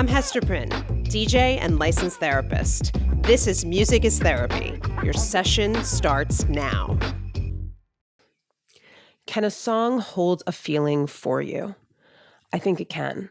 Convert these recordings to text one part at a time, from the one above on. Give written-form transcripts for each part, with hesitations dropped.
I'm Hester Prynne, DJ and licensed therapist. This is Music is Therapy. Your session starts now. Can a song hold a feeling for you? I think it can.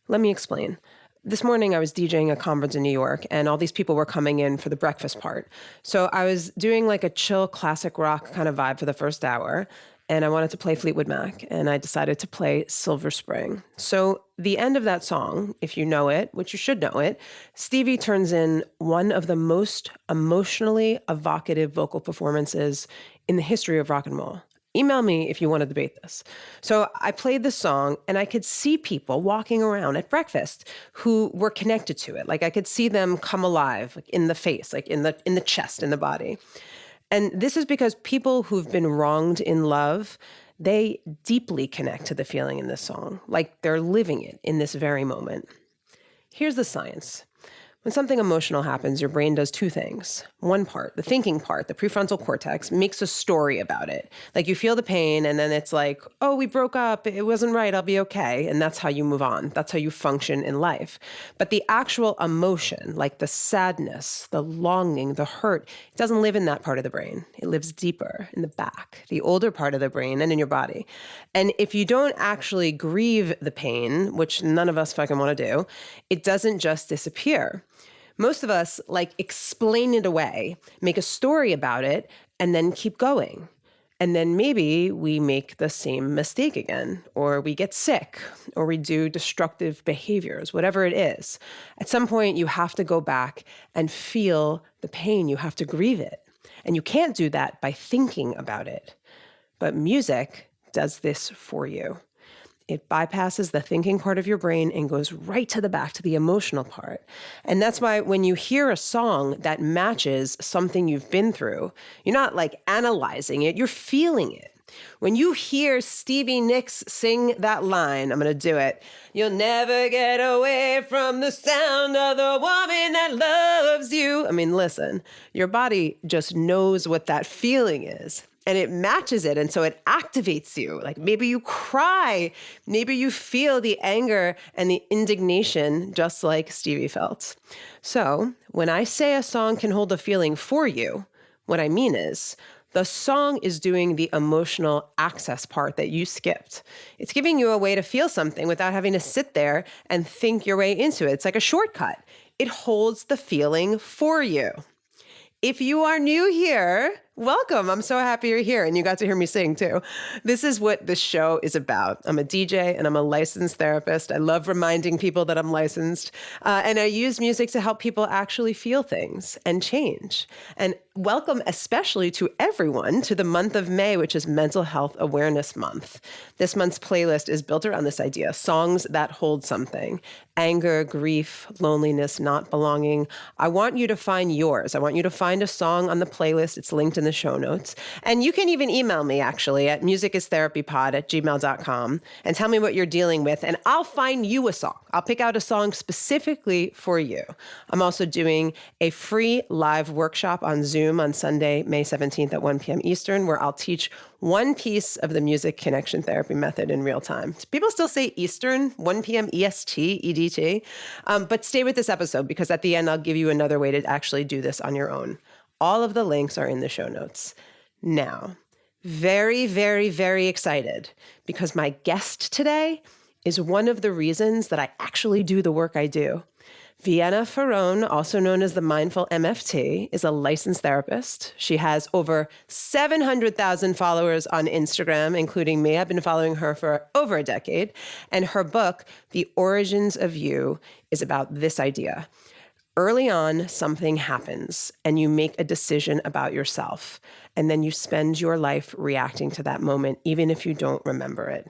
Let me explain. This morning I was DJing a conference in New York, and all these people were coming in for the breakfast part. So I was doing like a chill classic rock kind of vibe for the first hour, and I wanted to play Fleetwood Mac, and I decided to play Silver Spring. So the end of that song, if you know it, which you should know it, Stevie turns in one of the most emotionally evocative vocal performances in the history of rock and roll. Email me if you want to debate this. So I played the song, and I could see people walking around at breakfast who were connected to it. Like I could see them come alive, like in the face, like in the chest, in the body. And this is because people who've been wronged in love, they deeply connect to the feeling in this song, like they're living it in this very moment. Here's the science. When something emotional happens, your brain does two things. One part, the thinking part, the prefrontal cortex, makes a story about it. Like you feel the pain, and then it's like, oh, we broke up, it wasn't right, I'll be okay. And that's how you move on. That's how you function in life. But the actual emotion, like the sadness, the longing, the hurt, it doesn't live in that part of the brain. It lives deeper in the back, the older part of the brain and in your body. And if you don't actually grieve the pain, which none of us fucking want to do, it doesn't just disappear. Most of us explain it away, make a story about it, and then keep going. And then maybe we make the same mistake again, or we get sick, or we do destructive behaviors, whatever it is. At some point, you have to go back and feel the pain. You have to grieve it. And you can't do that by thinking about it. But music does this for you. It bypasses the thinking part of your brain and goes right to the back, to the emotional part. And that's why when you hear a song that matches something you've been through, you're not analyzing it, you're feeling it. When you hear Stevie Nicks sing that line, I'm going to do it, you'll never get away from the sound of the woman that loves you. I mean, listen, your body just knows what that feeling is. And it matches it, and so it activates you. Like maybe you cry, maybe you feel the anger and the indignation just like Stevie felt. So when I say a song can hold a feeling for you, what I mean is the song is doing the emotional access part that you skipped. It's giving you a way to feel something without having to sit there and think your way into it. It's like a shortcut. It holds the feeling for you. If you are new here, welcome. I'm so happy you're here, and you got to hear me sing too. This is what this show is about. I'm a DJ and I'm a licensed therapist. I love reminding people that I'm licensed. And I use music to help people actually feel things and change. And welcome especially to everyone to the month of May, which is Mental Health Awareness Month. This month's playlist is built around this idea, songs that hold something. Anger, grief, loneliness, not belonging. I want you to find yours. I want you to find a song on the playlist. It's linked in the show notes. And you can even email me actually at musicisTherapypod@gmail.com and tell me what you're dealing with, and I'll find you a song. I'll pick out a song specifically for you. I'm also doing a free live workshop on Zoom on Sunday, May 17th at 1 p.m. Eastern, where I'll teach one piece of the music connection therapy method in real time. People still say Eastern, 1 p.m. EST, EDT, but stay with this episode because at the end I'll give you another way to actually do this on your own. All of the links are in the show notes. Now, very, very, very excited because my guest today is one of the reasons that I actually do the work I do. Vienna Pharaon, also known as the Mindful MFT, is a licensed therapist. She has over 700,000 followers on Instagram, including me. I've been following her for over a decade. And her book, The Origins of You, is about this idea. Early on, something happens and you make a decision about yourself. And then you spend your life reacting to that moment, even if you don't remember it.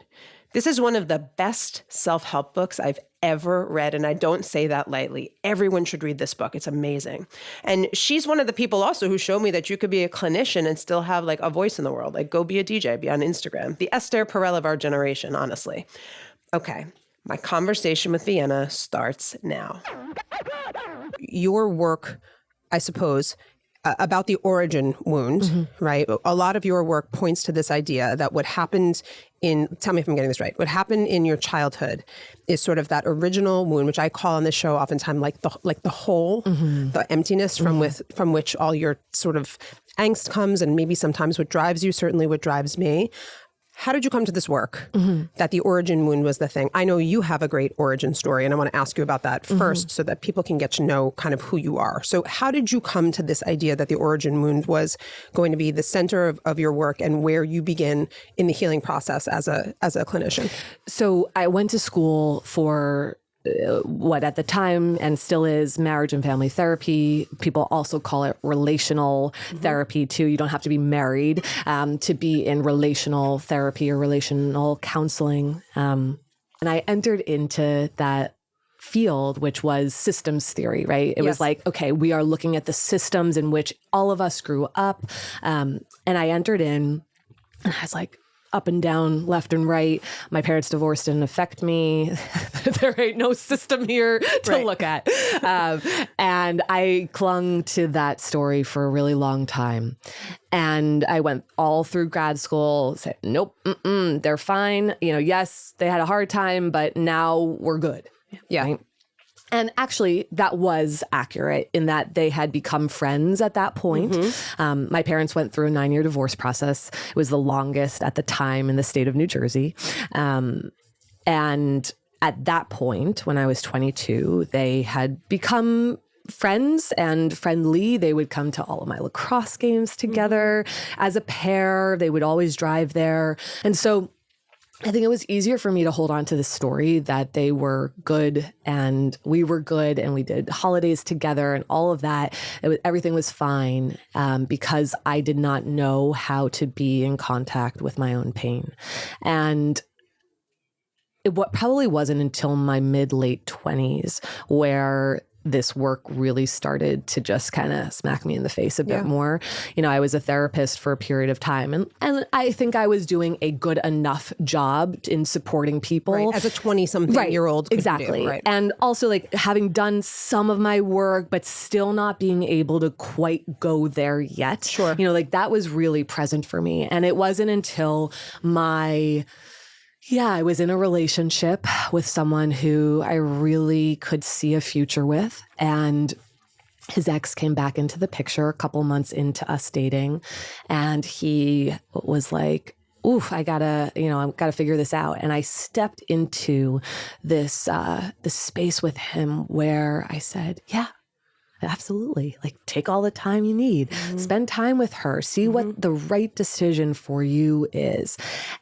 This is one of the best self-help books I've ever read, and I don't say that lightly. Everyone should read this book. It's amazing. And she's one of the people also who showed me that you could be a clinician and still have a voice in the world. Go be a DJ, be on Instagram. The Esther Perel of our generation, honestly. Okay, my conversation with Vienna starts now. Your work, I suppose, about the origin wound, right? A lot of your work points to this idea that what happened tell me if I'm getting this right, what happened in your childhood is sort of that original wound, which I call on this show oftentimes like the hole, the emptiness from which all your sort of angst comes, and maybe sometimes what drives you, certainly what drives me. How did you come to this work that the origin wound was the thing? I know you have a great origin story, and I want to ask you about that first so that people can get to know kind of who you are. So how did you come to this idea that the origin wound was going to be the center of your work and where you begin in the healing process as a clinician? So I went to school for what at the time and still is marriage and family therapy. People also call it relational therapy too. You don't have to be married to be in relational therapy or relational counseling. And I entered into that field, which was systems theory, right? It was like, okay, we are looking at the systems in which all of us grew up. And I entered in and I was like, up and down, left and right. My parents' divorce didn't affect me. There ain't no system here to look at. And I clung to that story for a really long time. And I went all through grad school, said, nope, they're fine. Yes, they had a hard time, but now we're good. Yeah. Right? And actually, that was accurate in that they had become friends at that point. My parents went through a 9-year divorce process. It was the longest at the time in the state of New Jersey. And at that point, when I was 22, they had become friends and friendly. They would come to all of my lacrosse games together as a pair. They would always drive there. And so I think it was easier for me to hold on to the story that they were good and we were good and we did holidays together and all of that. Everything was fine because I did not know how to be in contact with my own pain. And what probably wasn't until my mid-late 20s where this work really started to just kind of smack me in the face a bit more. I was a therapist for a period of time and I think I was doing a good enough job in supporting people. Right. As a 20-something-year-old. Exactly. Do, right. And also like having done some of my work, but still not being able to quite go there yet. Sure. That was really present for me. And it wasn't until I was in a relationship with someone who I really could see a future with. And his ex came back into the picture a couple months into us dating. And he was like, oof, I gotta figure this out. And I stepped into this space with him where I said, yeah, absolutely. Like, take all the time you need. Spend time with her. See what the right decision for you is.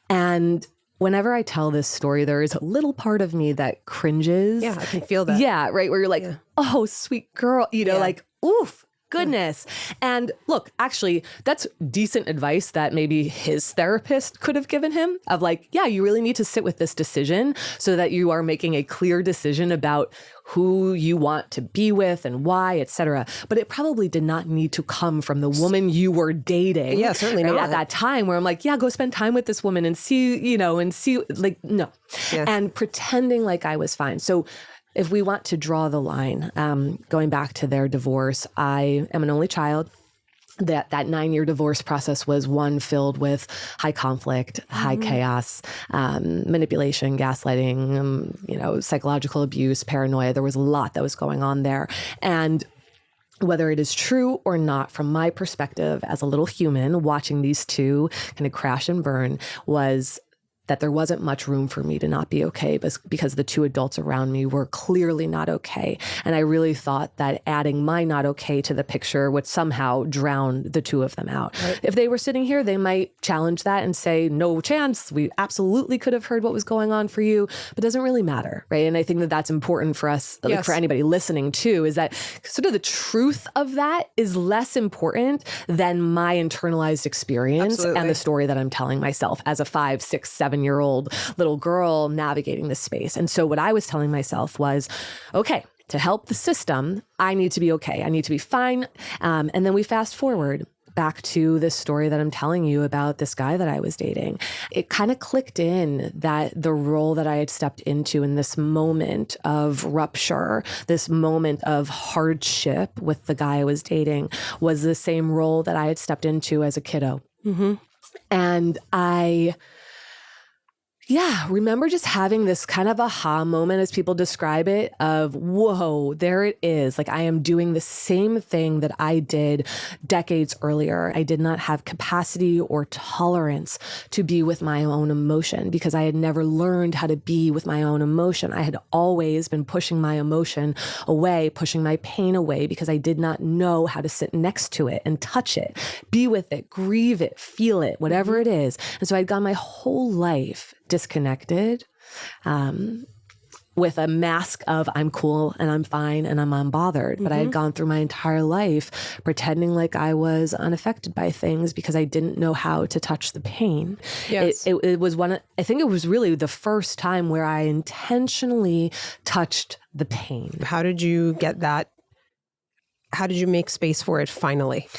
And whenever I tell this story, there is a little part of me that cringes. Yeah, I can feel that. Yeah, right. Where you're like, oh, sweet girl, like, oof, goodness. And look, actually, that's decent advice that maybe his therapist could have given him of like, yeah, you really need to sit with this decision so that you are making a clear decision about who you want to be with and why, et cetera. But it probably did not need to come from the woman you were dating. Yeah, certainly not. At that time where I'm like, yeah, go spend time with this woman and see like, no. Yeah. And pretending like I was fine. So if we want to draw the line, going back to their divorce, I am an only child. That 9-year divorce process was one filled with high conflict, high chaos, manipulation, gaslighting, psychological abuse, paranoia. There was a lot that was going on there. And whether it is true or not, from my perspective as a little human watching these two kind of crash and burn, was that there wasn't much room for me to not be okay because the two adults around me were clearly not okay. And I really thought that adding my not okay to the picture would somehow drown the two of them out. Right. If they were sitting here, they might challenge that and say, no chance. We absolutely could have heard what was going on for you, but it doesn't really matter. Right. And I think that that's important for us, like for anybody listening too, is that sort of the truth of that is less important than my internalized experience and the story that I'm telling myself as a 5, 6, 7-year-old little girl navigating this space. And so what I was telling myself was, okay, to help the system, I need to be okay. I need to be fine. And then we fast forward back to this story that I'm telling you about this guy that I was dating. It kind of clicked in that the role that I had stepped into in this moment of rupture, this moment of hardship with the guy I was dating, was the same role that I had stepped into as a kiddo. And I remember just having this kind of aha moment, as people describe it, of, whoa, there it is. Like, I am doing the same thing that I did decades earlier. I did not have capacity or tolerance to be with my own emotion because I had never learned how to be with my own emotion. I had always been pushing my emotion away, pushing my pain away because I did not know how to sit next to it and touch it, be with it, grieve it, feel it, whatever it is. And so I'd gone my whole life disconnected, with a mask of I'm cool and I'm fine and I'm unbothered. But I had gone through my entire life pretending like I was unaffected by things because I didn't know how to touch the pain. Yes. It was I think it was really the first time where I intentionally touched the pain. How did you get that? How did you make space for it finally?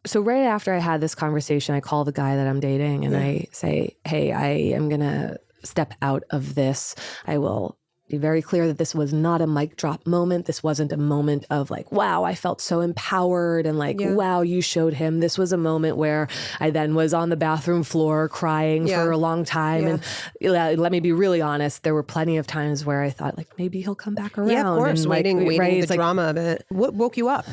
So right after I had this conversation, I call the guy that I'm dating and I say, hey, I am going to step out of this. I will be very clear that this was not a mic drop moment. This wasn't a moment of like, wow, I felt so empowered and like, wow, you showed him. This was a moment where I then was on the bathroom floor crying for a long time. And let me be really honest, there were plenty of times where I thought like, maybe he'll come back around. Yeah, of course, and waiting right? the drama of it. What woke you up?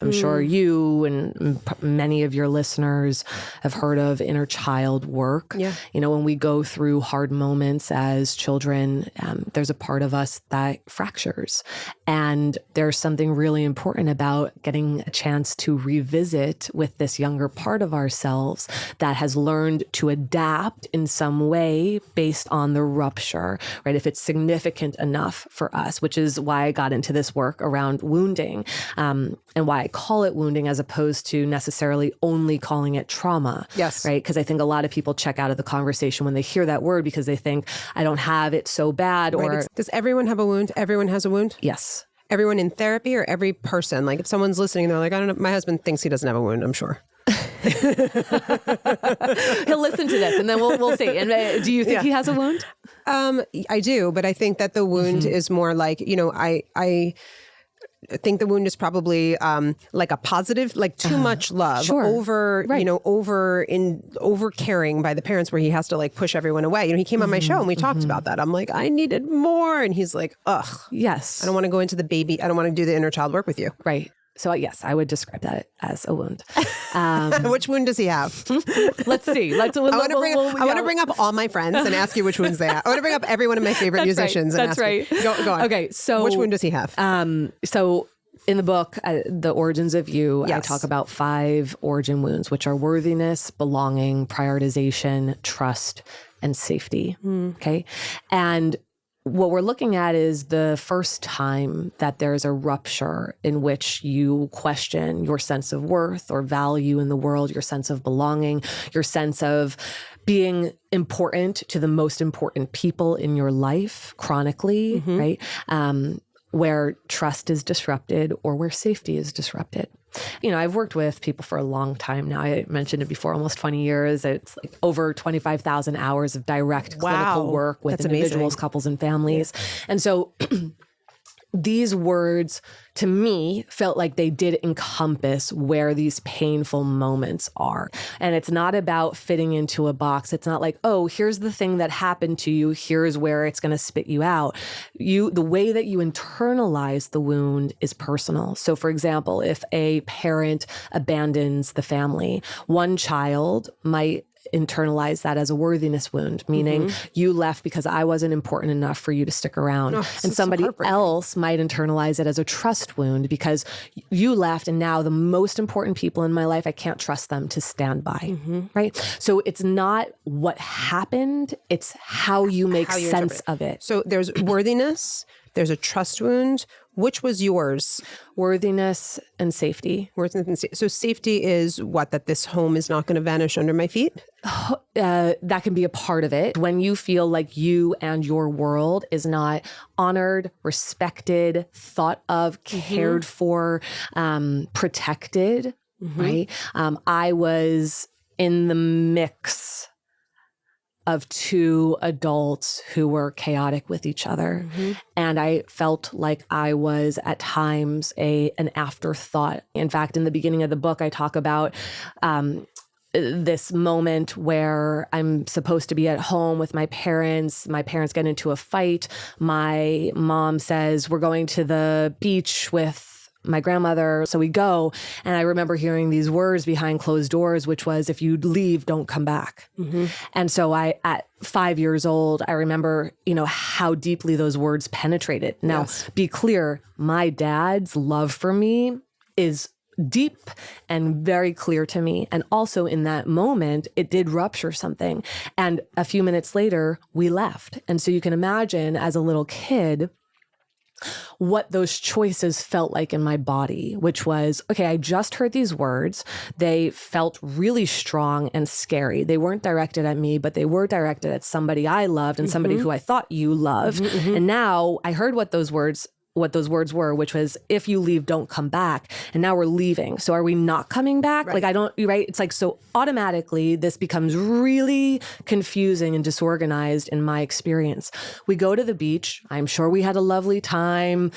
I'm sure you and many of your listeners have heard of inner child work. Yeah. You know, when we go through hard moments as children, there's a part of us that fractures. And there's something really important about getting a chance to revisit with this younger part of ourselves that has learned to adapt in some way based on the rupture, right? If it's significant enough for us, which is why I got into this work around wounding, and why I call it wounding as opposed to necessarily only calling it trauma. Yes. Right? Because I think a lot of people check out of the conversation when they hear that word because they think, I don't have it so bad. Right. Or Does everyone have a wound? Everyone has a wound? Yes. Everyone in therapy or every person? Like if someone's listening and they're like, I don't know, my husband thinks he doesn't have a wound, I'm sure. He'll listen to this and then we'll see. And do you think he has a wound? I do, but I think that the wound is more like, you know, I think the wound is probably like a positive, like too much love over, you know, over caring by the parents where he has to like push everyone away. You know, he came on my show and we talked about that. I'm like, I needed more. And he's like, ugh. Yes. I don't want to go into the baby. I don't want to do the inner child work with you. Right. So yes, I would describe that as a wound. Which wound does he have? Let's see. I want to bring up all my friends and ask you which wounds they have. I want to bring up every one of my favorite musicians. Right. That's right. Go on. Okay. So which wound does he have? So in the book, The Origins of You, I talk about 5 origin wounds, which are worthiness, belonging, prioritization, trust, and safety. Okay. And what we're looking at is the first time that there's a rupture in which you question your sense of worth or value in the world, your sense of belonging, your sense of being important to the most important people in your life chronically, right? Where trust is disrupted or where safety is disrupted. You know, I've worked with people for a long time now. I mentioned it before, almost 20 years. It's like over 25,000 hours of direct clinical work with individuals, couples, and families. And so these words, to me, felt like they did encompass where these painful moments are. And it's not about fitting into a box. It's not like, oh, here's the thing that happened to you. Here's where it's going to spit you out. The way that you internalize the wound is personal. So for example, if a parent abandons the family, one child might internalize that as a worthiness wound, meaning you left because I wasn't important enough for you to stick around. And somebody else might internalize it as a trust wound because you left and now the most important people in my life, I can't trust them to stand by, right? So it's not what happened, it's how you make sense of it. So there's worthiness, there's a trust wound. Which was yours? Worthiness and safety. So safety is what? That this home is not going to vanish under my feet? That can be a part of it. When you feel like you and your world is not honored, respected, thought of, cared for, protected, right? I was in the mix of two adults who were chaotic with each other. And I felt like I was at times an afterthought. In fact, in the beginning of the book, I talk about this moment where I'm supposed to be at home with my parents. My parents get into a fight. My mom says, we're going to the beach with my grandmother. So we go. And I remember hearing these words behind closed doors, which was, if you leave, don't come back. And so at 5 years old, I remember, how deeply those words penetrated. Now, be clear, my dad's love for me is deep and very clear to me. And also in that moment, it did rupture something. And a few minutes later, we left. And so you can imagine as a little kid, what those choices felt like in my body, which was, okay, I just heard these words. They felt really strong and scary. They weren't directed at me, but they were directed at somebody I loved and somebody who I thought you loved. And now I heard what those words were, which was, if you leave, don't come back. And now we're leaving. So are we not coming back? Right. Right? It's like, so automatically this becomes really confusing and disorganized in my experience. We go to the beach. I'm sure we had a lovely time,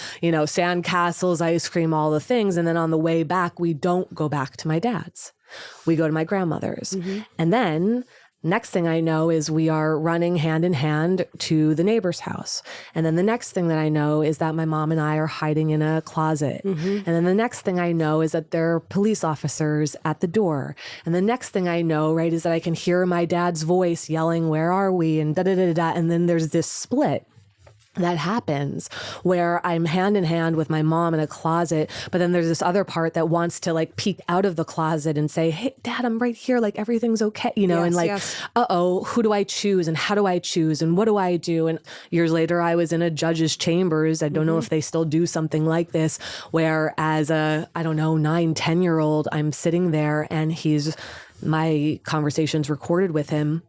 sand castles, ice cream, all the things. And then on the way back, we don't go back to my dad's. We go to my grandmother's. And then next thing I know is we are running hand in hand to the neighbor's house. And then the next thing that I know is that my mom and I are hiding in a closet. And then the next thing I know is that there are police officers at the door. And the next thing I know, right, is that I can hear my dad's voice yelling, where are we? And da-da-da-da-da. And then there's this split that happens where I'm hand in hand with my mom in a closet, but then there's this other part that wants to peek out of the closet and say, hey, Dad, I'm right here. Everything's okay. Uh-oh, who do I choose? And how do I choose? And what do I do? And years later, I was in a judge's chambers. I don't know if they still do something like this, where as a, 9, 10-year-old, I'm sitting there and my conversation's recorded with him.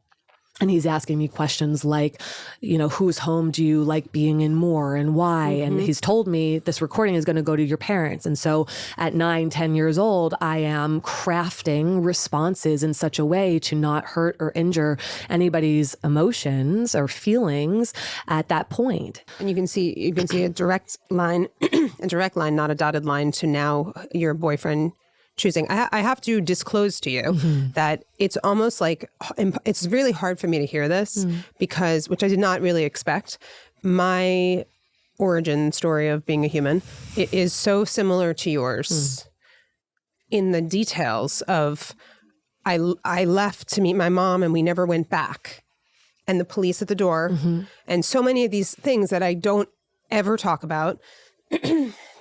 And he's asking me questions like, whose home do you like being in more and why? And he's told me this recording is going to go to your parents. And so at 9, 10 years old, I am crafting responses in such a way to not hurt or injure anybody's emotions or feelings at that point. And you can see a direct line, not a dotted line, to now your boyfriend choosing. I have to disclose to you that it's almost like, it's really hard for me to hear this because, which I did not really expect, my origin story of being a human, it is so similar to yours in the details of, I left to meet my mom and we never went back, and the police at the door, and so many of these things that I don't ever talk about,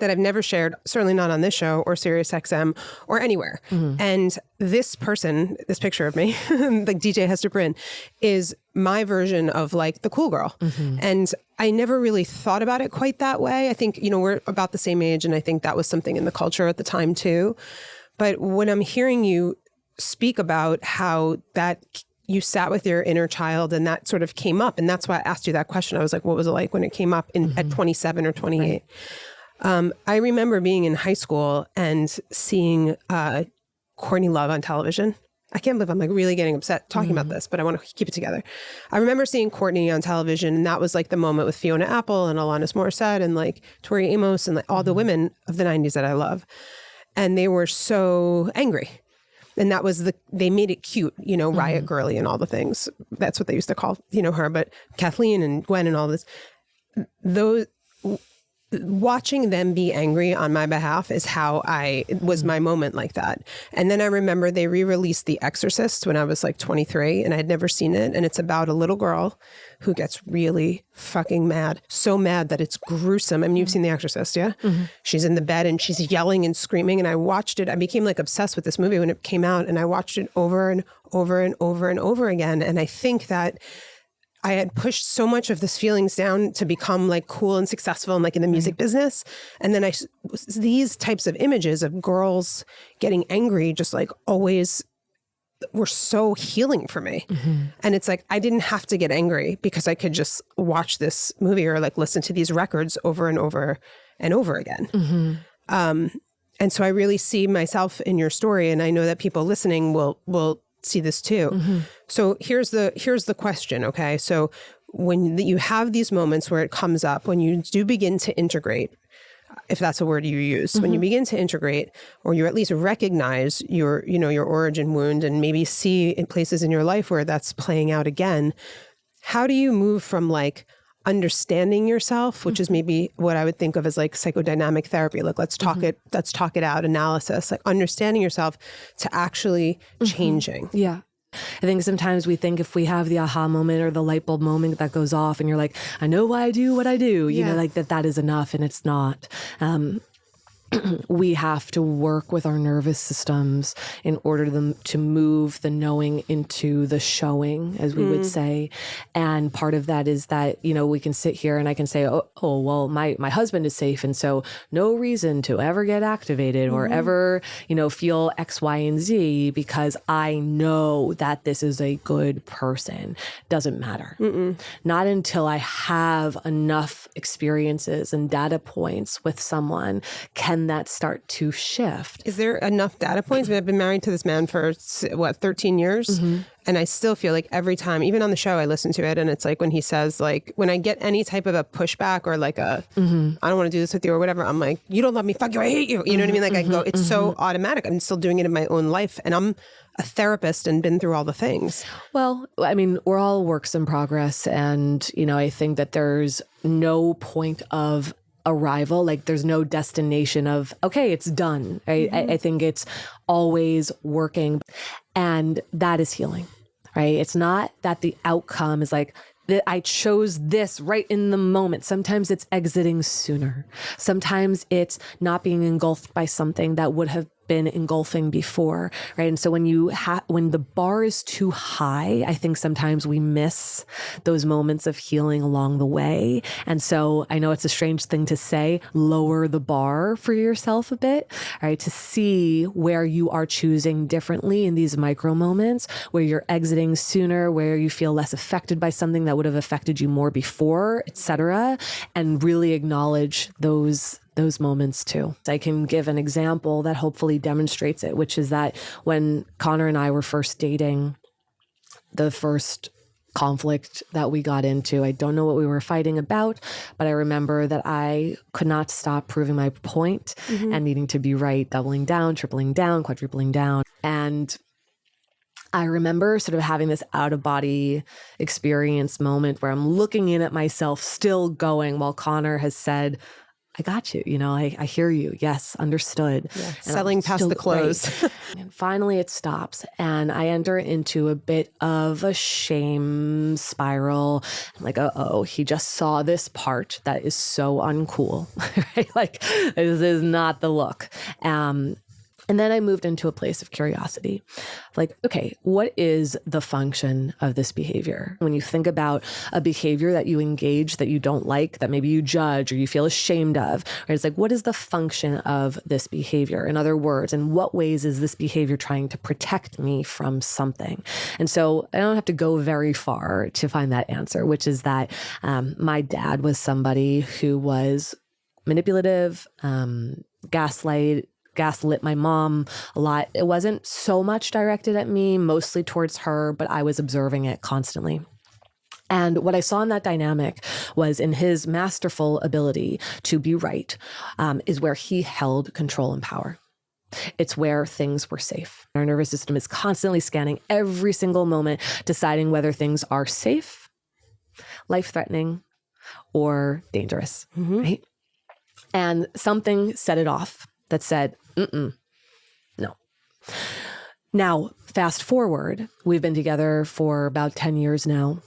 that I've never shared, certainly not on this show or Sirius XM or anywhere. And this picture of me, like DJ Hester Prynne, is my version of the cool girl. And I never really thought about it quite that way. I think, we're about the same age, and I think that was something in the culture at the time too. But when I'm hearing you speak about how that you sat with your inner child and that sort of came up, and that's why I asked you that question. I was like, what was it like when it came up at 27 or 28? Right. I remember being in high school and seeing Courtney Love on television. I can't believe I'm really getting upset talking about this, but I want to keep it together. I remember seeing Courtney on television, and that was the moment with Fiona Apple and Alanis Morissette and Tori Amos and all the women of the 90s that I love. And they were so angry. And that was they made it cute, Riot Girly and all the things. That's what they used to call, her, but Kathleen and Gwen and all this. Watching them be angry on my behalf is how it was my moment like that. And then I remember they re-released The Exorcist when I was 23, and I had never seen it. And it's about a little girl who gets really fucking mad. So mad that it's gruesome. I mean, you've seen The Exorcist, yeah? She's in the bed and she's yelling and screaming. And I watched it. I became obsessed with this movie when it came out, and I watched it over and over and over and over again. And I think that I had pushed so much of this feelings down to become cool and successful and in the music business. And then these types of images of girls getting angry just always were so healing for me. And it's I didn't have to get angry because I could just watch this movie or listen to these records over and over and over again. And so I really see myself in your story, and I know that people listening will see this too. Mm-hmm. So here's the question, okay? So when you have these moments where it comes up, when you do begin to integrate, if that's a word you use, when you begin to integrate, or you at least recognize your origin wound and maybe see in places in your life where that's playing out again, how do you move from like understanding yourself, which is maybe what I would think of as like psychodynamic therapy, like let's talk it out analysis, like understanding yourself, to actually changing. Yeah. I think sometimes we think if we have the aha moment or the light bulb moment that goes off and you're like, I know why I do what I do, you know, like that is enough, and it's not. We have to work with our nervous systems in order to move the knowing into the showing, as we would say. And part of that is that, you know, we can sit here and I can say, oh well, my husband is safe. And so no reason to ever get activated or ever, you know, feel X, Y, and Z because I know that this is a good person. Doesn't matter. Not until I have enough experiences and data points with someone can that start to shift. Is there enough data points? I mean, I've been married to this man for 13 years. And I still feel like every time, even on the show, I listen to it. And it's like when he says, like, when I get any type of a pushback or like I don't want to do this with you or whatever, I'm like, you don't love me, fuck you, I hate you. You know what I mean? Like I go, it's so automatic. I'm still doing it in my own life. And I'm a therapist and been through all the things. Well, I mean, we're all works in progress. And, you know, I think that there's no point of arrival, like there's no destination of, okay, it's done. Right? I think it's always working, and that is healing, right? It's not that the outcome is like, I chose this right in the moment. Sometimes it's exiting sooner. Sometimes it's not being engulfed by something that would have been engulfing before, right? And so when the bar is too high, I think sometimes we miss those moments of healing along the way. And so I know it's a strange thing to say, lower the bar for yourself a bit, right? To see where you are choosing differently in these micro moments, where you're exiting sooner, where you feel less affected by something that would have affected you more before, et cetera, and really acknowledge those moments too. I can give an example that hopefully demonstrates it, which is that when Connor and I were first dating, the first conflict that we got into, I don't know what we were fighting about, but I remember that I could not stop proving my point and needing to be right, doubling down, tripling down, quadrupling down. And I remember sort of having this out of body experience moment where I'm looking in at myself, still going, while Connor has said, I got you. You know, I hear you. Yes, understood. Yeah, selling past the close. Right. And finally it stops and I enter into a bit of a shame spiral. I'm like, he just saw this part that is so uncool, right? Like, this is not the look. And then I moved into a place of curiosity. Like, okay, what is the function of this behavior? When you think about a behavior that you engage that you don't like, that maybe you judge or you feel ashamed of, right? It's like, what is the function of this behavior? In other words, in what ways is this behavior trying to protect me from something? And so I don't have to go very far to find that answer, which is that my dad was somebody who was manipulative, gaslit my mom a lot. It wasn't so much directed at me, mostly towards her, but I was observing it constantly. And what I saw in that dynamic was in his masterful ability to be right, is where he held control and power. It's where things were safe. Our nervous system is constantly scanning every single moment, deciding whether things are safe, life-threatening, or dangerous, right? And something set it off that said, no. Now, fast forward, we've been together for about 10 years now.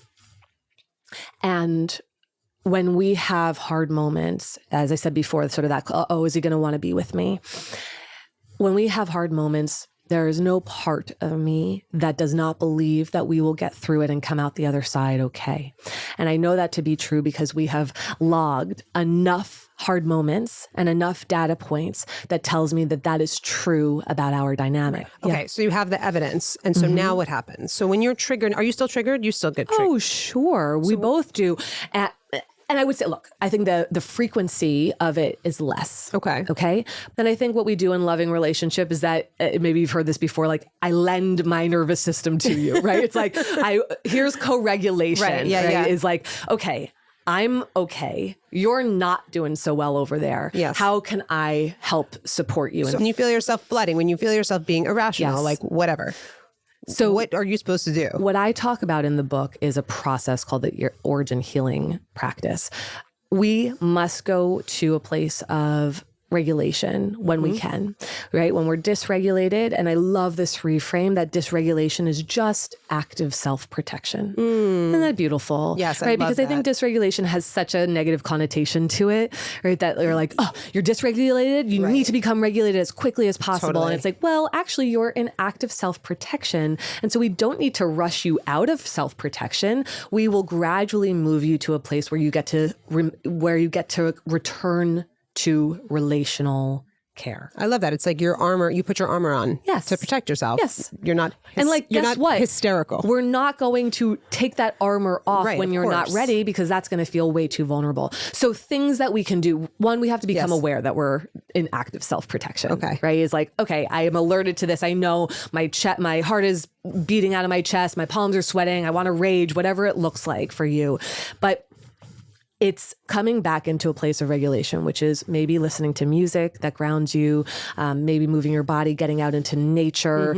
And when we have hard moments, as I said before, sort of that, is he going to want to be with me? When we have hard moments, there is no part of me that does not believe that we will get through it and come out the other side okay. And I know that to be true because we have logged enough hard moments and enough data points that tells me that that is true about our dynamic. Okay, so you have the evidence. And so now what happens? So when you're triggered, are you still triggered? You still get triggered? Oh, sure. We both do. And I would say, look, I think the frequency of it is less. Okay. Okay. And I think what we do in loving relationship is that maybe you've heard this before, like I lend my nervous system to you, right? It's like, here's co-regulation, right? Yeah, right? yeah. Is like, okay, I'm okay. You're not doing so well over there. Yes. How can I help support you? So when you feel yourself flooding, when you feel yourself being irrational, Yes. like whatever. So what are you supposed to do? What I talk about in the book is a process called the origin healing practice. We must go to a place of regulation when we can, right? When we're dysregulated. And I love this reframe that dysregulation is just active self-protection. Isn't that beautiful? Yes, I right? love Because I think dysregulation has such a negative connotation to it, right? That you're like, oh, you're dysregulated. You need to become regulated as quickly as possible. Totally. And it's like, well, actually, you're in active self-protection. And so we don't need to rush you out of self-protection. We will gradually move you to a place where you get to return to relational care. I love that. It's like your armor, you put your armor on to protect yourself. Yes. You're not, And like, you're guess not what? hysterical. We're not going to take that armor off Right, when of you're not course. ready, because that's going to feel way too vulnerable. So things that we can do, one, we have to become aware that we're in active self-protection. Okay. Right? It's like, okay, I am alerted to this. I know my heart is beating out of my chest. My palms are sweating. I want to rage, whatever it looks like for you. But it's coming back into a place of regulation, which is maybe listening to music that grounds you, maybe moving your body, getting out into nature,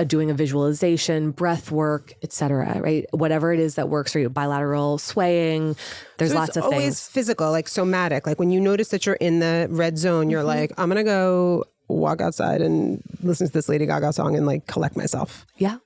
doing a visualization, breath work, etc. Right? Whatever it is that works for you, bilateral swaying. There's So lots it's of always things. physical, like somatic. Like when you notice that you're in the red zone, you're like, I'm going to go walk outside and listen to this Lady Gaga song and like collect myself. Yeah.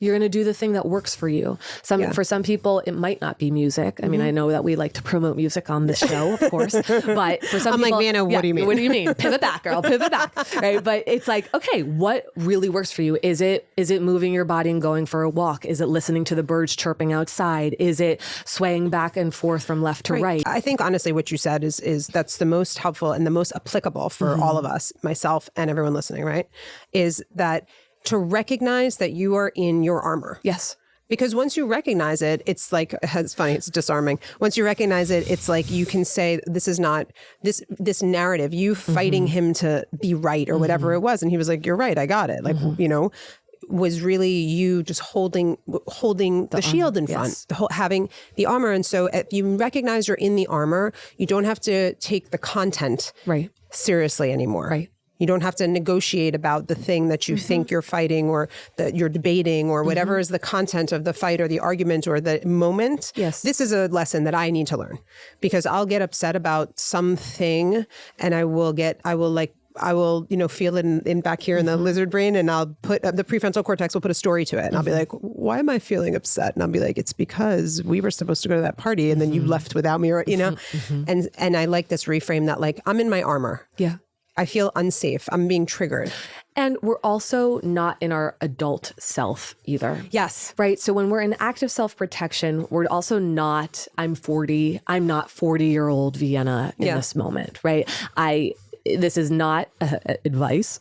You're going to do the thing that works for you. For some people, it might not be music. I mean, I know that we like to promote music on this show, of course, but for some I'm people, like, Vienna, what do you mean? What do you mean? Pivot back, girl, pivot back. Right? But it's like, okay, what really works for you? Is it moving your body and going for a walk? Is it listening to the birds chirping outside? Is it swaying back and forth from left to right? I think honestly what you said is that's the most helpful and the most applicable for all of us, myself and everyone listening, right? Is that to recognize that you are in your armor. Yes. Because once you recognize it, it's like, it's funny, it's disarming. Once you recognize it, it's like you can say, this is not, this narrative, you fighting him to be right or whatever it was. And he was like, you're right, I got it. Like, you know, was really you just holding the shield in front, having the armor. And so if you recognize you're in the armor, you don't have to take the content seriously anymore. Right. You don't have to negotiate about the thing that you think you're fighting or that you're debating or whatever is the content of the fight or the argument or the moment. Yes. This is a lesson that I need to learn, because I'll get upset about something and I will, you know, feel it in back here in the lizard brain, and I'll put the prefrontal cortex will put a story to it. And I'll be like, why am I feeling upset? And I'll be like, it's because we were supposed to go to that party and then you left without me, or, you know, and I like this reframe that like, I'm in my armor. Yeah. I feel unsafe. I'm being triggered. And we're also not in our adult self either. Yes. Right. So when we're in active self-protection, we're also not, I'm not 40-year-old Vienna in this moment. Right. This is not advice.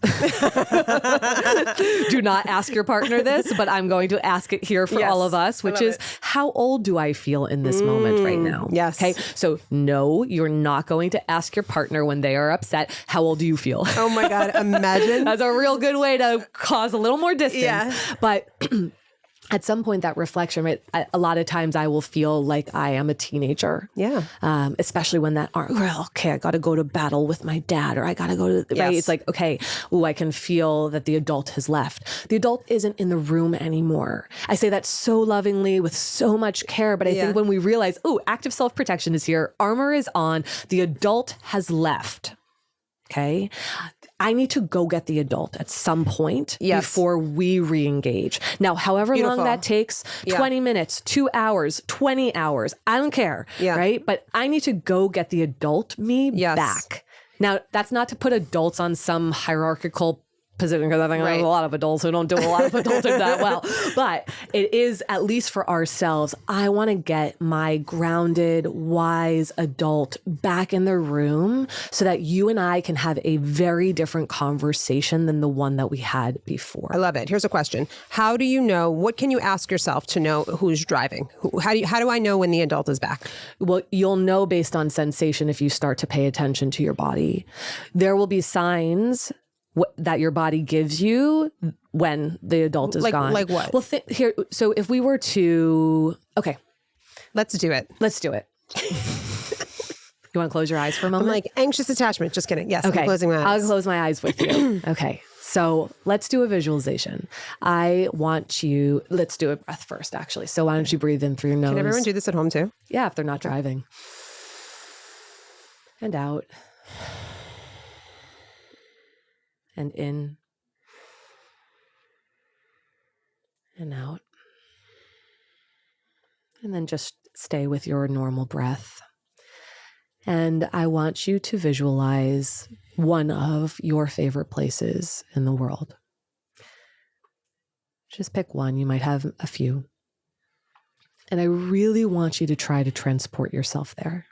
Do not ask your partner this, but I'm going to ask it here for all of us, which is, how old do I feel in this moment right now? Yes. Okay. So no, you're not going to ask your partner when they are upset, how old do you feel? Oh my God. Imagine. That's a real good way to cause a little more distance. Yeah. But at some point, that reflection, right? A lot of times I will feel like I am a teenager. Yeah. Especially when okay, I got to go to battle with my dad, or I got to go to, right? It's like, okay, I can feel that the adult has left. The adult isn't in the room anymore. I say that so lovingly with so much care, but I think when we realize, active self-protection is here, armor is on, the adult has left. Okay. I need to go get the adult at some point before we re-engage. Now, however long that takes, 20 minutes, 2 hours, 20 hours, I don't care, right? But I need to go get the adult me back. Now, that's not to put adults on some hierarchical position because I think there's a lot of adults who don't do a lot of adulting that well. But it is, at least for ourselves, I want to get my grounded, wise adult back in the room so that you and I can have a very different conversation than the one that we had before. I love it. Here's a question. How do you know, what can you ask yourself to know who's driving? How do I know when the adult is back? Well, you'll know based on sensation if you start to pay attention to your body. There will be signs that your body gives you when the adult is gone. Like what? Well, here. So if we were to, okay, let's do it. Let's do it. You want to close your eyes for a moment? I'm like anxious attachment. Just kidding. Yes. Okay. I'm closing my eyes. I'll close my eyes with you. Okay. So let's do a visualization. I want you, let's do a breath first, actually. So why don't you breathe in through your nose? Can everyone do this at home too? Yeah, if they're not driving. And out. And in. And out. And then just stay with your normal breath. And I want you to visualize one of your favorite places in the world. Just pick one. You might have a few. And I really want you to try to transport yourself there.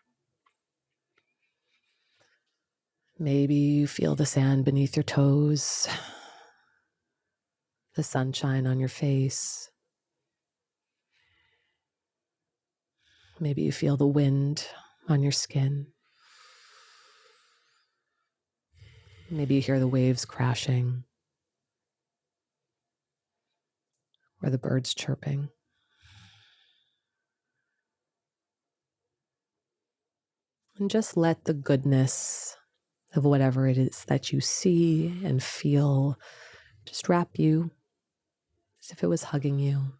Maybe you feel the sand beneath your toes, the sunshine on your face. Maybe you feel the wind on your skin. Maybe you hear the waves crashing or the birds chirping. And just let the goodness of whatever it is that you see and feel just wrap you as if it was hugging you.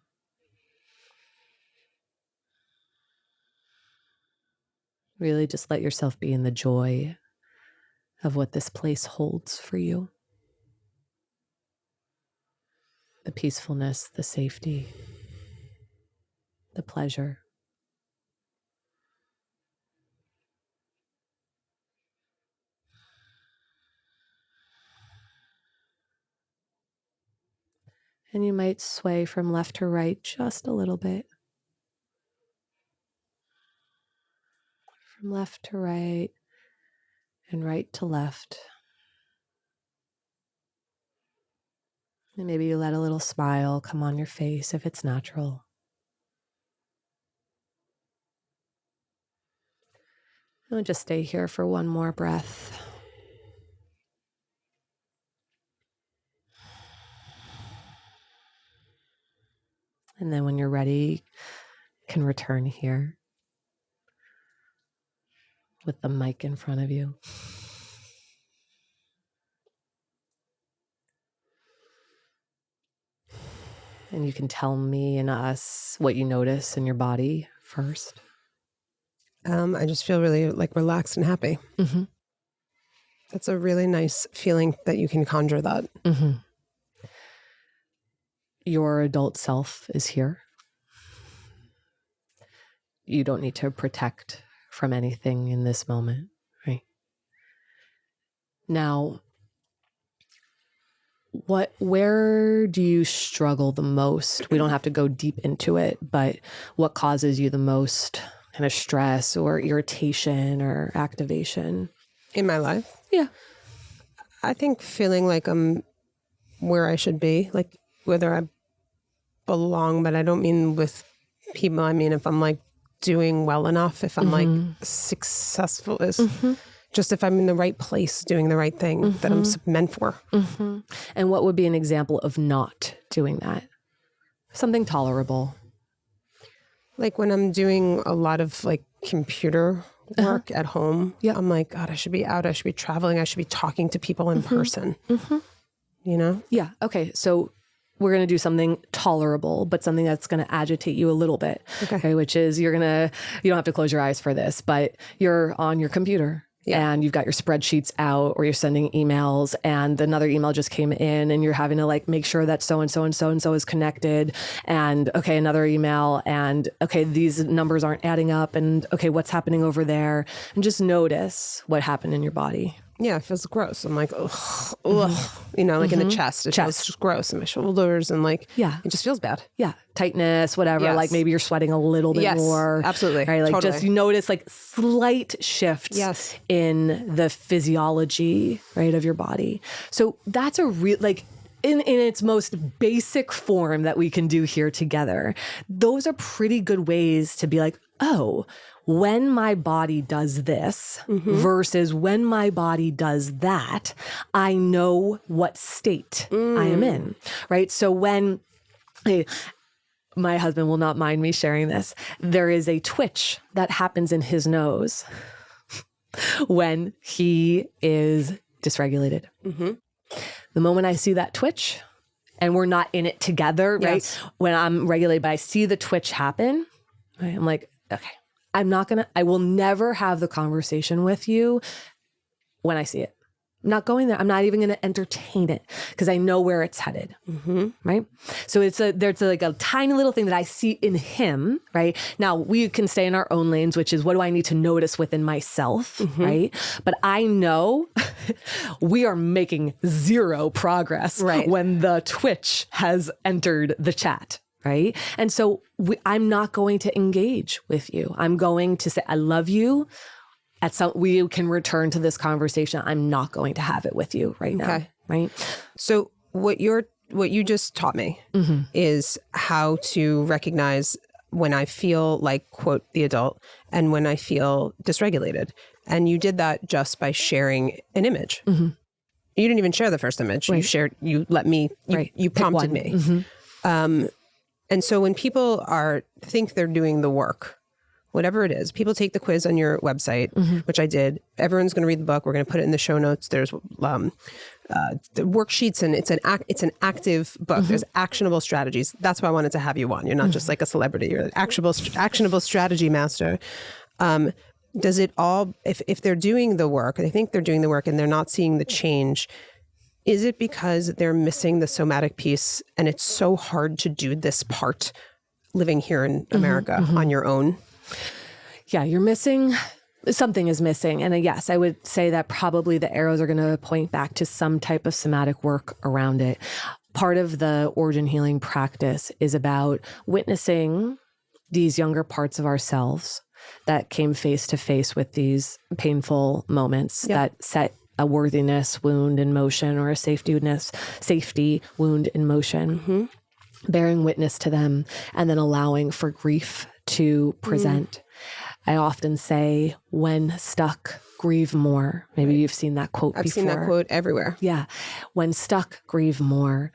Really just let yourself be in the joy of what this place holds for you. The peacefulness, the safety, the pleasure. And you might sway from left to right just a little bit. From left to right and right to left. And maybe you let a little smile come on your face if it's natural. And just stay here for one more breath. And then when you're ready, you can return here with the mic in front of you. And you can tell me and us what you notice in your body first. I just feel really like relaxed and happy. Mm-hmm. That's a really nice feeling that you can conjure that. Mm-hmm. Your adult self is here. You don't need to protect from anything in this moment, right? Now, where do you struggle the most? We don't have to go deep into it, but what causes you the most kind of stress or irritation or activation? In my life? Yeah. I think feeling like I'm where I should be, like whether I belong, but I don't mean with people. I mean, if I'm like doing well enough, if I'm like successful, just if I'm in the right place, doing the right thing that I'm meant for. Mm-hmm. And what would be an example of not doing that? Something tolerable. Like when I'm doing a lot of like computer work at home, I'm like, God, I should be out. I should be traveling. I should be talking to people in person, you know? Yeah. Okay. So we're going to do something tolerable, but something that's going to agitate you a little bit. Okay. Which is you don't have to close your eyes for this, but you're on your computer. Yeah. And you've got your spreadsheets out or you're sending emails and another email just came in and you're having to like make sure that so-and-so and so-and-so is connected and okay, another email and okay, these numbers aren't adding up and okay, what's happening over there? And just notice what happened in your body. Yeah, it feels gross. I'm like, ugh, ugh. You know, like in the chest. It feels just gross in my shoulders and like, it just feels bad. Yeah. Tightness, whatever. Yes. Like maybe you're sweating a little bit more. Absolutely. Right. Like Totally. just you notice like slight shifts in the physiology, right, of your body. So that's a real, like, in its most basic form that we can do here together. Those are pretty good ways to be like, oh, when my body does this versus when my body does that, I know what state I am in, right? So when my husband will not mind me sharing this, there is a twitch that happens in his nose when he is dysregulated. The moment I see that twitch, and we're not in it together, right? When I'm regulated, but I see the twitch happen, right? I'm like, okay, I will never have the conversation with you when I see it. I'm not going there. I'm not even going to entertain it because I know where it's headed, right? So there's like a tiny little thing that I see in him, right? Now we can stay in our own lanes, which is what do I need to notice within myself, right? But I know we are making zero progress when the twitch has entered the chat. Right. And so I'm not going to engage with you. I'm going to say, I love you. We can return to this conversation. I'm not going to have it with you right now. Right. So what you just taught me is how to recognize when I feel like, quote, the adult and when I feel dysregulated. And you did that just by sharing an image. You didn't even share the first image. You you prompted me. And so when people think they're doing the work, whatever it is, people take the quiz on your website, which I did. Everyone's going to read the book. We're going to put it in the show notes. There's the worksheets, and it's an active book. There's actionable strategies. That's why I wanted to have you on. You're not just like a celebrity. You're an actionable strategy master. Does it all, if they're doing the work, they think they're doing the work and they're not seeing the change, is it because they're missing the somatic piece and it's so hard to do this part living here in America on your own? Yeah, something is missing. And yes, I would say that probably the arrows are going to point back to some type of somatic work around it. Part of the origin healing practice is about witnessing these younger parts of ourselves that came face to face with these painful moments that set a worthiness wound in motion or a safety wound in motion, bearing witness to them, and then allowing for grief to present. I often say, when stuck, grieve more. Maybe you've seen that quote before. I've seen that quote everywhere. Yeah. When stuck, grieve more.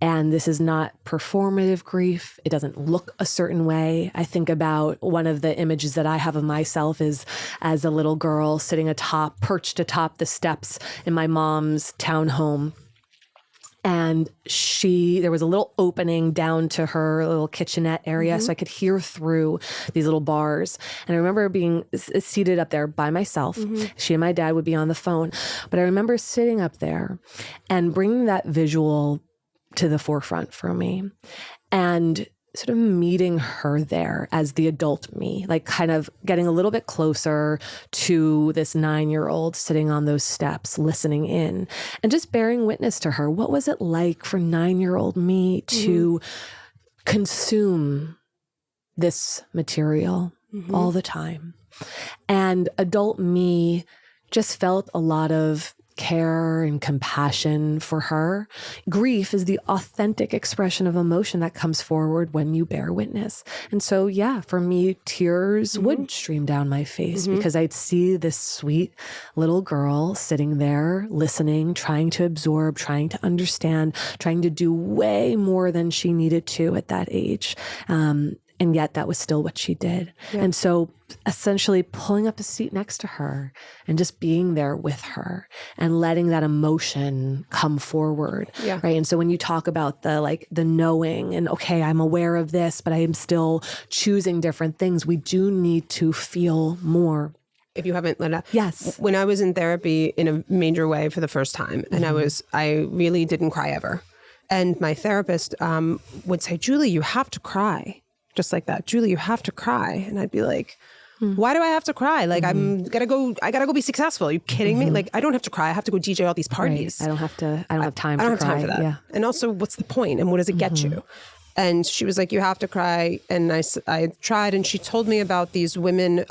And this is not performative grief. It doesn't look a certain way. I think about one of the images that I have of myself is as a little girl sitting perched atop the steps in my mom's townhome. And there was a little opening down to her little kitchenette area, so I could hear through these little bars. And I remember being seated up there by myself. She and my dad would be on the phone. But I remember sitting up there and bringing that visual to the forefront for me and sort of meeting her there as the adult me, like kind of getting a little bit closer to this 9-year-old sitting on those steps, listening in and just bearing witness to her. What was it like for 9-year-old me to consume this material all the time? And adult me just felt a lot of care and compassion for her. Grief is the authentic expression of emotion that comes forward when you bear witness. And so, yeah, for me, tears would stream down my face because I'd see this sweet little girl sitting there, listening, trying to absorb, trying to understand, trying to do way more than she needed to at that age. And yet that was still what she did. Yeah. And so essentially pulling up a seat next to her and just being there with her and letting that emotion come forward. Yeah. Right. And so when you talk about the knowing and, okay, I'm aware of this, but I am still choosing different things, we do need to feel more. If you haven't let up. Yes. When I was in therapy in a major way for the first time, and I really didn't cry ever. And my therapist would say, Julie, you have to cry. Just like that. Julie, you have to cry. And I'd be like, Why do I have to cry? Like, I gotta go be successful. Are you kidding me? Like, I don't have to cry. I have to go DJ all these parties. Right. I don't have time I don't to have cry. time for that. Yeah. And also, what's the point? And what does it get you? And she was like, you have to cry. And I tried, and she told me about these women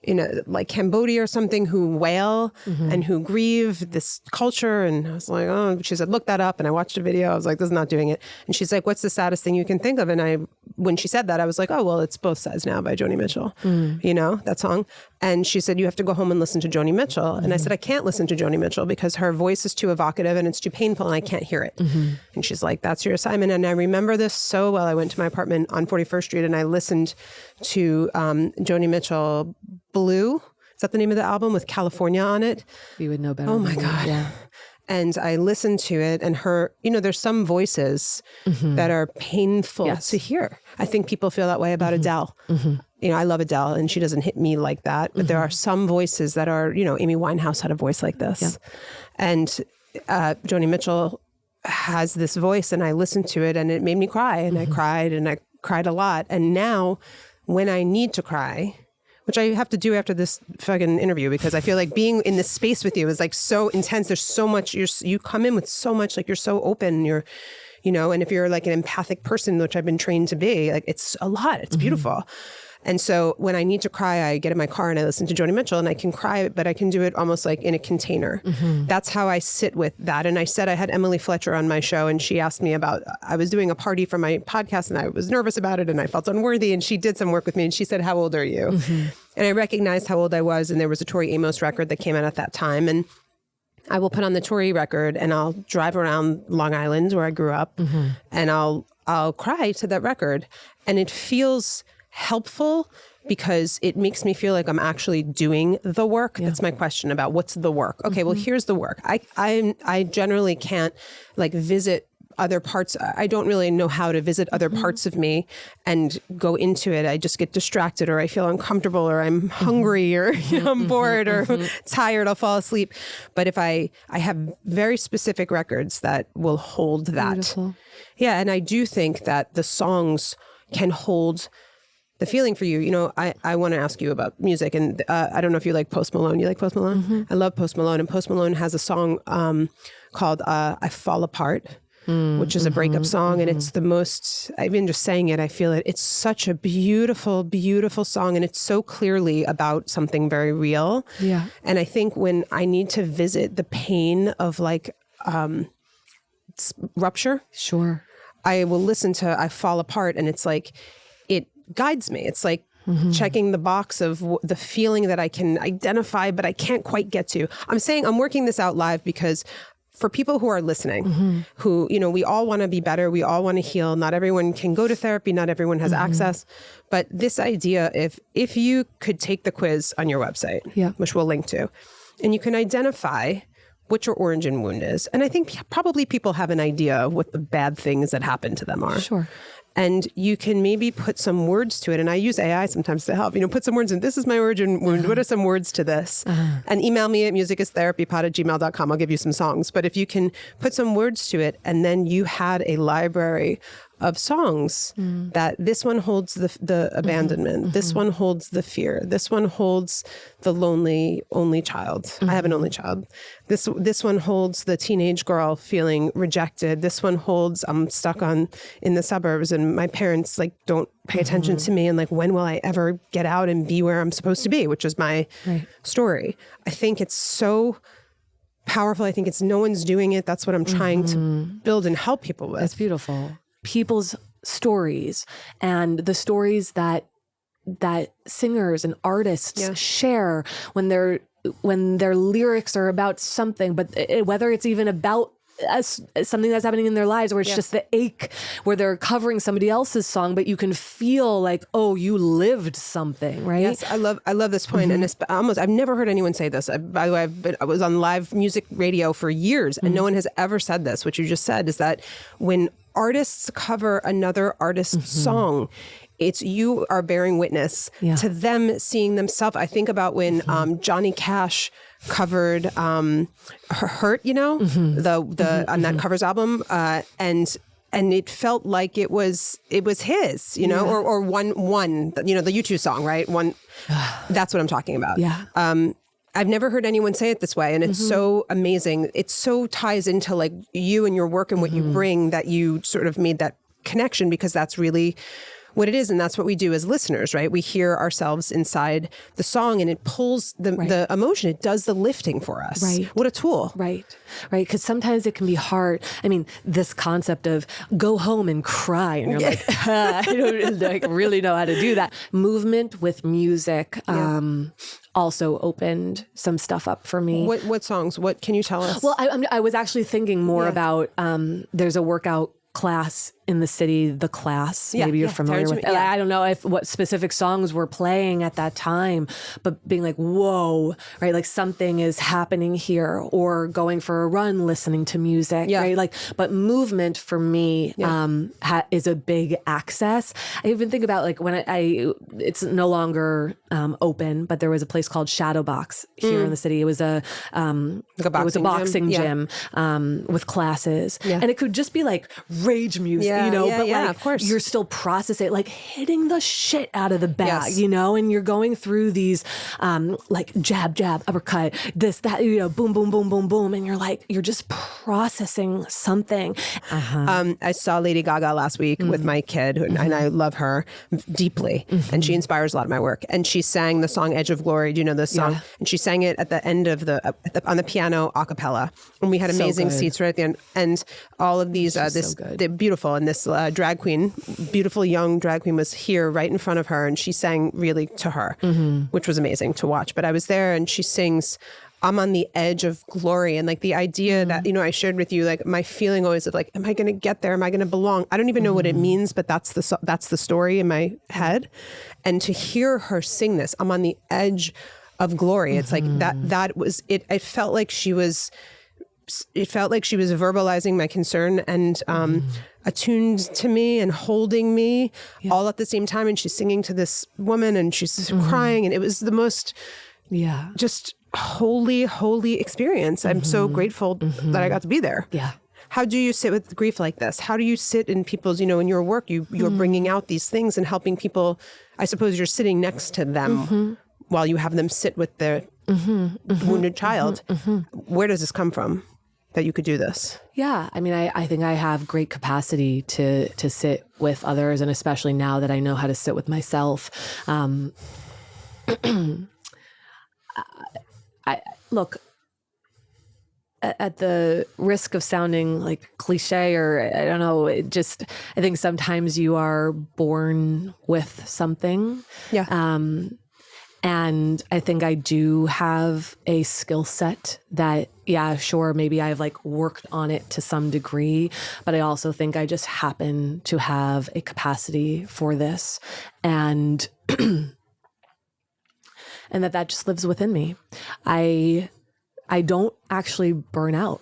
in like Cambodia or something who wail and who grieve this culture. And I was like, oh, she said, look that up. And I watched a video. I was like, this is not doing it. And she's like, what's the saddest thing you can think of? And when she said that, I was like, oh, well, it's Both Sides Now by Joni Mitchell, you know, that song. And she said, you have to go home and listen to Joni Mitchell. And I said, I can't listen to Joni Mitchell because her voice is too evocative and it's too painful and I can't hear it. And she's like, that's your assignment. And I remember this so well. I went to my apartment on 41st Street and I listened to Joni Mitchell Blue. Is that the name of the album with California on it? You would know better. Oh my God. Yeah. And I listened to it, and her, you know, there's some voices that are painful to hear. I think people feel that way about Adele. You know, I love Adele, and she doesn't hit me like that. But there are some voices that are, you know, Amy Winehouse had a voice like this. And Joni Mitchell has this voice, and I listened to it, and it made me cry. And I cried a lot. And now when I need to cry, which I have to do after this fucking interview, because I feel like being in this space with you is like so intense. There's so much, you come in with so much, like you're so open, you know, and if you're like an empathic person, which I've been trained to be, like it's a lot, it's beautiful. And so when I need to cry, I get in my car and I listen to Joni Mitchell, and I can cry, but I can do it almost like in a container. That's how I sit with that. And I said, I had Emily Fletcher on my show, and she asked me about, I was doing a party for my podcast and I was nervous about it and I felt unworthy. And she did some work with me and she said, how old are you? And I recognized how old I was. And there was a Tori Amos record that came out at that time. And I will put on the Tori record and I'll drive around Long Island where I grew up and I'll cry to that record. And it feels helpful because it makes me feel like I'm actually doing the work. That's my question about what's the work. Okay, well, here's the work. I generally can't like visit other parts. I don't really know how to visit other parts of me and go into it. I just get distracted, or I feel uncomfortable, or I'm hungry, or you know, I'm bored or tired, I'll fall asleep. But if I have very specific records that will hold that. Beautiful. Yeah, and I do think that the songs can hold the feeling for you. You know, I want to ask you about music, and I don't know if you like Post Malone. You like Post Malone? I love Post Malone, and Post Malone has a song called I Fall Apart, which is a breakup song, and it's the most, I've been just saying it, I feel it. It's such a beautiful, beautiful song, and it's so clearly about something very real. Yeah. And I think when I need to visit the pain of like rupture, Sure. I will listen to I Fall Apart, and it's like, it guides me. It's like checking the box of the feeling that I can identify, but I can't quite get to. I'm saying I'm working this out live because for people who are listening, who, you know, we all want to be better. We all want to heal. Not everyone can go to therapy. Not everyone has access. But this idea, if you could take the quiz on your website, which we'll link to, and you can identify what your origin wound is. And I think probably people have an idea of what the bad things that happen to them are. Sure. And you can maybe put some words to it. And I use AI sometimes to help, you know, put some words in, this is my origin wound. What are some words to this? And email me at musicistherapypod@gmail.com. I'll give you some songs. But if you can put some words to it, and then you had a library of songs that this one holds the abandonment, this one holds the fear, this one holds the lonely only child. I have an only child. This one holds the teenage girl feeling rejected. This one holds I'm stuck in the suburbs and my parents like don't pay attention to me, and like when will I ever get out and be where I'm supposed to be, which is my story. I think it's so powerful. I think it's no one's doing it. That's what I'm trying to build and help people with. That's beautiful. People's stories and the stories that singers and artists share when their lyrics are about something, but whether it's even about something that's happening in their lives, or it's just the ache where they're covering somebody else's song, but you can feel like, oh, you lived something, right? Yes, I love this point. And it's I've never heard anyone say this. By the way, I was on live music radio for years, and no one has ever said this. What you just said is that when artists cover another artist's song, it's you are bearing witness to them seeing themselves. I think about when Johnny Cash covered Hurt, you know, the on that covers album, and and it felt like it was his, you know, or one, you know, the U2 song, right? One, that's what I'm talking about. Yeah. I've never heard anyone say it this way, and it's so amazing. It so ties into like you and your work and what you bring, that you sort of made that connection, because that's really what it is. And that's what we do as listeners, right? We hear ourselves inside the song, and it pulls the emotion. It does the lifting for us. Right. What a tool. Right. Because sometimes it can be hard. I mean, this concept of go home and cry, and you're like, I don't like really know how to do that. Movement with music also opened some stuff up for me. What songs? What can you tell us? Well, I was actually thinking more about, there's a workout class in the city, The Class. Maybe you're familiar with it. I don't know what specific songs were playing at that time, but being like, whoa, right? Like something is happening here, or going for a run, listening to music, right? Like, but movement for me is a big access. I even think about like when it's no longer open, but there was a place called Shadow Box here in the city. It was a boxing gym with classes, and it could just be like rage music. You know, but like, of course, you're still processing, like hitting the shit out of the bag, you know, and you're going through these, like jab, jab, uppercut, this, that, you know, boom, boom, boom, boom, boom. And you're just processing something. I saw Lady Gaga last week with my kid, and I love her deeply. And she inspires a lot of my work. And she sang the song Edge of Glory. Do you know this song? Yeah. And she sang it at the end of on the piano a cappella. And we had amazing seats right at the end. And all of these, they're beautiful. And this drag queen, beautiful young drag queen, was here right in front of her, and she sang really to her, which was amazing to watch. But I was there, and she sings, I'm on the edge of glory. And like the idea that, you know, I shared with you, like my feeling always of like, am I going to get there? Am I going to belong? I don't even know what it means, but that's the story in my head. And to hear her sing this, I'm on the edge of glory. It's like that was it. It felt like she was verbalizing my concern and attuned to me and holding me all at the same time. And she's singing to this woman, and she's crying. And it was the most just holy experience. I'm so grateful that I got to be there. Yeah. How do you sit with grief like this? How do you sit in people's, you know, in your work, you're bringing out these things and helping people. I suppose you're sitting next to them while you have them sit with their wounded child. Where does this come from, that you could do this? Yeah. I mean, I think I have great capacity to sit with others, and especially now that I know how to sit with myself. I look, at the risk of sounding like cliche, or I don't know, I think sometimes you are born with something. Yeah. And I think I do have a skill set that, sure, maybe I've like worked on it to some degree, but I also think I just happen to have a capacity for this, and and that just lives within me. I don't actually burn out.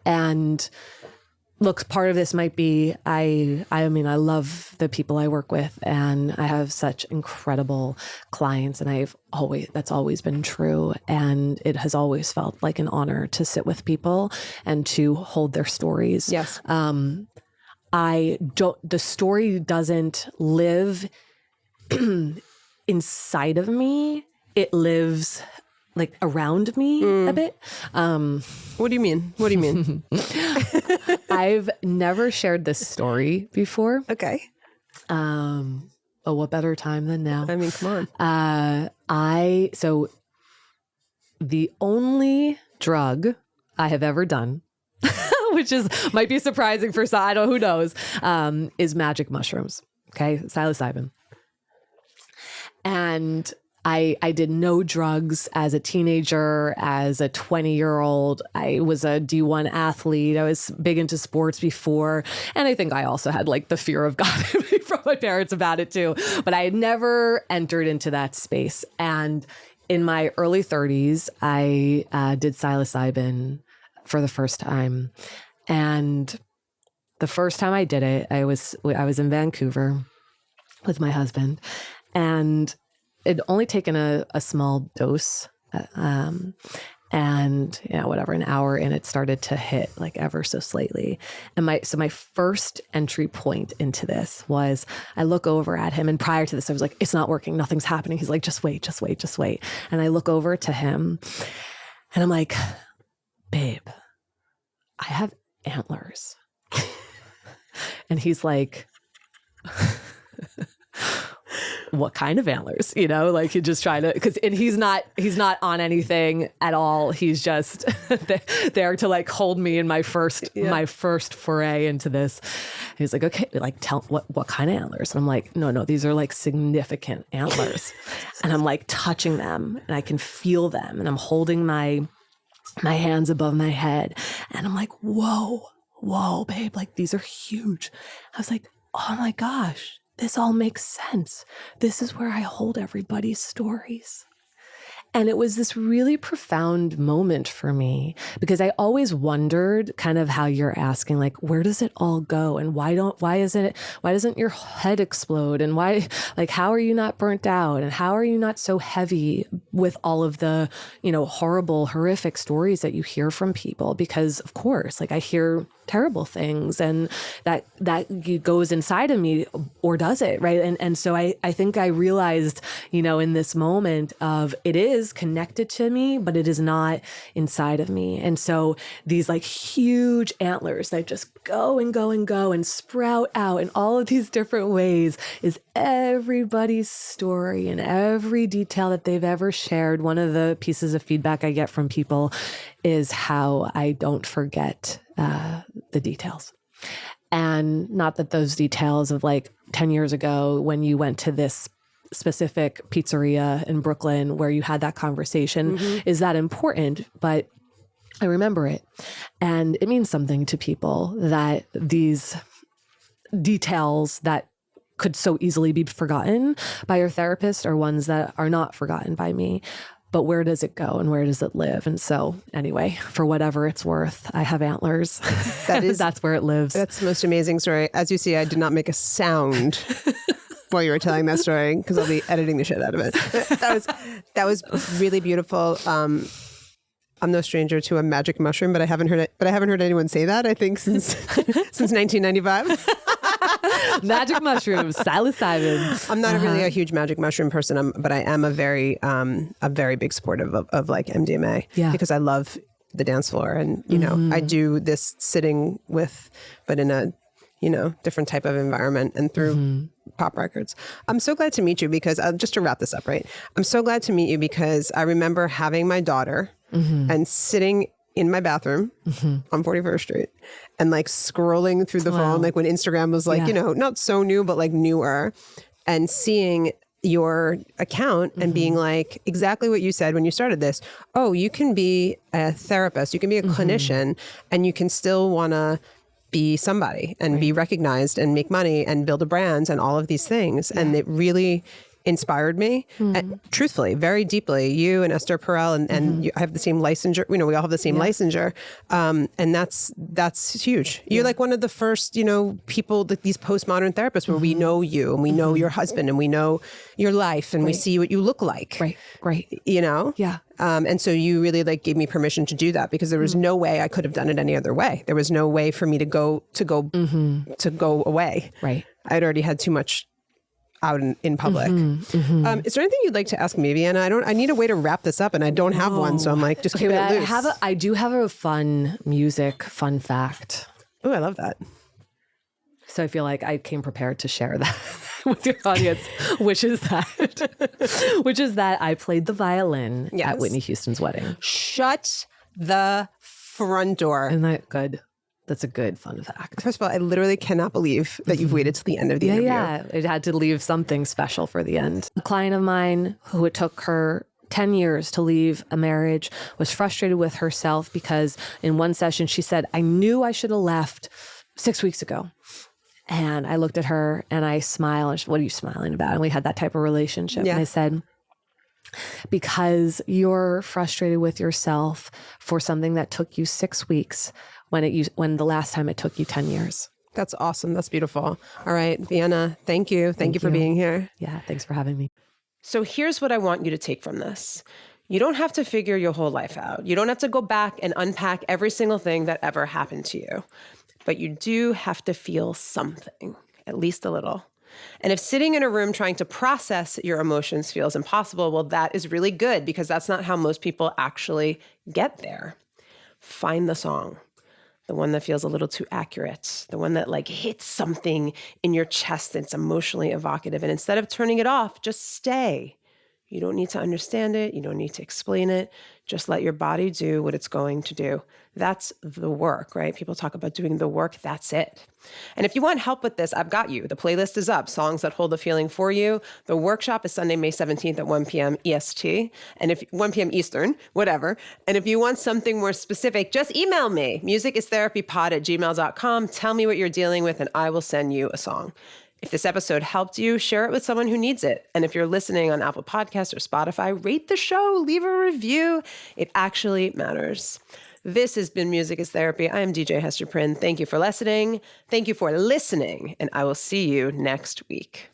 And look, part of this might be, I mean, I love the people I work with, and I have such incredible clients, and that's always been true. And it has always felt like an honor to sit with people and to hold their stories. Yes. The story doesn't live inside of me. It lives like around me a bit. What do you mean? What do you mean? I've never shared this story before. Okay. Oh, what better time than now? I mean, come on. So the only drug I have ever done, which might be surprising for some, who knows, is magic mushrooms. Okay. Psilocybin. And I did no drugs as a teenager, as a 20-year-old. I was a D1 athlete. I was big into sports before. And I think I also had like the fear of God from my parents about it too. But I had never entered into that space. And in my early 30s, I did psilocybin for the first time. And the first time I did it, I was in Vancouver with my husband. And it'd only taken a small dose. And whatever, an hour in, it started to hit like ever so slightly. And my first entry point into this was I look over at him. And prior to this, I was like, it's not working. Nothing's happening. He's like, just wait, just wait, just wait. And I look over to him and I'm like, babe, I have antlers. And he's like, what kind of antlers? Like he just trying to, and he's not on anything at all. He's just there to like hold me in my first foray into this. And he's like, okay, like tell what kind of antlers? And I'm like, no, these are like significant antlers. And I'm like touching them and I can feel them. And I'm holding my hands above my head. And I'm like, whoa, babe, like these are huge. I was like, oh my gosh. This all makes sense. This is where I hold everybody's stories. And it was this really profound moment for me because I always wondered kind of how you're asking, like, where does it all go? And why doesn't your head explode? And why, like, how are you not burnt out? And how are you not so heavy with all of the, horrible, horrific stories that you hear from people? Because of course, like I hear terrible things and that goes inside of me, or does it? Right. And so I think I realized, in this moment of it is connected to me, but it is not inside of me. And so these like huge antlers that just go and go and go and sprout out in all of these different ways is everybody's story and every detail that they've ever shared. One of the pieces of feedback I get from people is how I don't forget the details. And not that those details of like 10 years ago when you went to this specific pizzeria in Brooklyn where you had that conversation is that important, but I remember it. And it means something to people that these details that could so easily be forgotten by your therapist are ones that are not forgotten by me. But where does it go and where does it live? And so anyway, for whatever it's worth, I have antlers. That's where it lives. That's the most amazing story. As you see, I did not make a sound while you were telling that story because I'll be editing the shit out of it. That was really beautiful. I'm no stranger to a magic mushroom, but I haven't heard anyone say that, I think, since 1995. Magic mushrooms, psilocybin. I'm not really a huge magic mushroom person, but I am a very big supportive of like MDMA because I love the dance floor. And, I do this sitting but in a, different type of environment and through pop records. I'm so glad to meet you because just to wrap this up, right? I'm so glad to meet you because I remember having my daughter and sitting in my bathroom on 41st Street and like scrolling through the phone, like when Instagram was like, not so new, but like newer, and seeing your account and being like exactly what you said when you started this. Oh, you can be a therapist, you can be a clinician, and you can still want to be somebody and be recognized and make money and build a brand and all of these things. And it really inspired me, truthfully, very deeply. You and Esther Perel and you have the same licensure. We all have the same licensure, and that's huge. You're like one of the first, people, these postmodern therapists where we know you and we know your husband and we know your life and we see what you look like. Right. Yeah. And so you really like gave me permission to do that because there was no way I could have done it any other way. There was no way for me to go away. Right. I'd already had too much out in public. Is there anything you'd like to ask me, Vienna? I need a way to wrap this up and I don't have one. So I'm like, just keep it loose. I do have a fun fact. Oh, I love that. So I feel like I came prepared to share that with your audience, which is that I played the violin at Whitney Houston's wedding. Shut the front door. Isn't that good? That's a good fun fact. First of all, I literally cannot believe that you've waited till the end of the interview. Yeah, it had to leave something special for the end. A client of mine who it took her 10 years to leave a marriage was frustrated with herself because in one session she said, I knew I should have left 6 weeks ago. And I looked at her and I smiled. And she said, what are you smiling about? And we had that type of relationship. Yeah. And I said, because you're frustrated with yourself for something that took you 6 weeks when the last time it took you 10 years. That's awesome. That's beautiful. All right, Vienna, thank you. Thank you for being here. Yeah, thanks for having me. So here's what I want you to take from this. You don't have to figure your whole life out. You don't have to go back and unpack every single thing that ever happened to you. But you do have to feel something, at least a little. And if sitting in a room trying to process your emotions feels impossible, well, that is really good because that's not how most people actually get there. Find the song, the one that feels a little too accurate, the one that like hits something in your chest that's emotionally evocative. And instead of turning it off, just stay. You don't need to understand it. You don't need to explain it. Just let your body do what it's going to do. That's the work, right? People talk about doing the work. That's it. And if you want help with this, I've got you. The playlist is up, Songs That Hold the Feeling for You. The workshop is Sunday, May 17th at 1 p.m. EST, and if 1 p.m. Eastern, whatever. And if you want something more specific, just email me, musicisTherapypod@gmail.com. Tell me what you're dealing with, and I will send you a song. If this episode helped you, share it with someone who needs it. And if you're listening on Apple Podcasts or Spotify, rate the show, leave a review. It actually matters. This has been Music is Therapy. I am DJ Hester Prynne. Thank you for listening. Thank you for listening, and I will see you next week.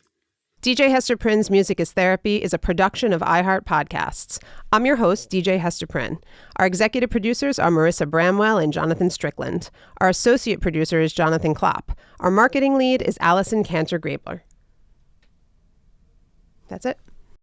DJ Hester Prynne's Music is Therapy is a production of iHeart Podcasts. I'm your host, DJ Hester Prynne. Our executive producers are Marissa Bramwell and Jonathan Strickland. Our associate producer is Jonathan Klopp. Our marketing lead is Allison Cantor-Grabler. That's it.